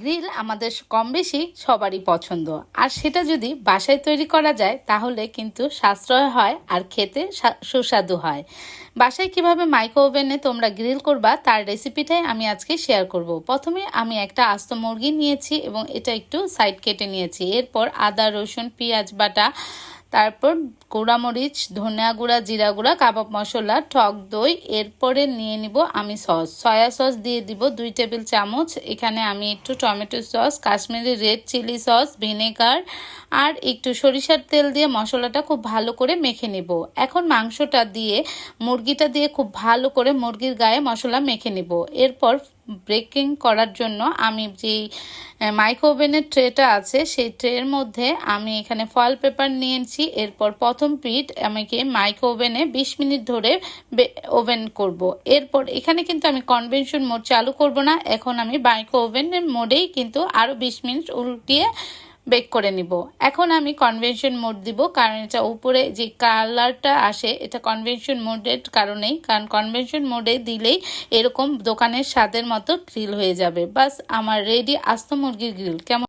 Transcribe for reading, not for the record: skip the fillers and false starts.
Grill আমাদের কম বেশি সবারই পছন্দ, আর সেটা যদি বাসায় তৈরি করা যায় তাহলে কিন্তু সাশ্রয় হয় আর খেতে সুস্বাদু হয়। বাসায় কিভাবে মাইক্রো ওভেনে তোমরা গ্রিল করবা তার রেসিপিটাই আমি আজকে শেয়ার করব। প্রথমে আমি একটা আস্ত মুরগি নিয়েছি এবং এটা একটু সাইড কেটে নিয়েছি। এরপর আদা, রসুন, পেঁয়াজ বাটা, তারপর গুঁড়ামরিচ, ধনিয়া গুঁড়া, জিরা গুঁড়া, কাবাব মশলা, টক দই। এরপরে নিয়ে নিব আমি সস, সয়া সস দিয়ে দিব 2 টেবিল চামচ। এখানে আমি একটু tomato sauce, Kashmiri red chilli sauce, vinegar আর একটু সরিষার তেল দিয়ে মশলাটা খুব ভালো করে মেখে নিব। এখন মাংসটা দিয়ে, মুরগিটা দিয়ে খুব ভালো করে মুরগির গায়ে মশলা মেখে নিব। এরপর বেকিং করার জন্য আমি যেই মাইক্রো ওভেনের ট্রেটা আছে সেই ট্রের মধ্যে আমি এখানে ফয়েল পেপার নিয়েছি। এরপর প্রথম পিঠ আমাকে মাইক্রো ওভেনে 20 মিনিট ধরে ওভেন করব। এরপর এখানে কিন্তু আমি কনভেনশন মোড চালু করব না, এখন আমি মাইক্রো ওভেনের মোডেই কিন্তু আরও 20 মিনিট উল্টিয়ে বেক করে নিব। এখন আমি কনভেনশন মোড দিব, কারণ এটা উপরে যে কালারটা আসে এটা কনভেনশন মোডের কারণেই, কারণ কনভেনশন মোডে দিলেই এরকম দোকানের স্বাদের মতো গ্রিল হয়ে যাবে। বাস আমার রেডি আস্ত মুরগির গ্রিল। কেমন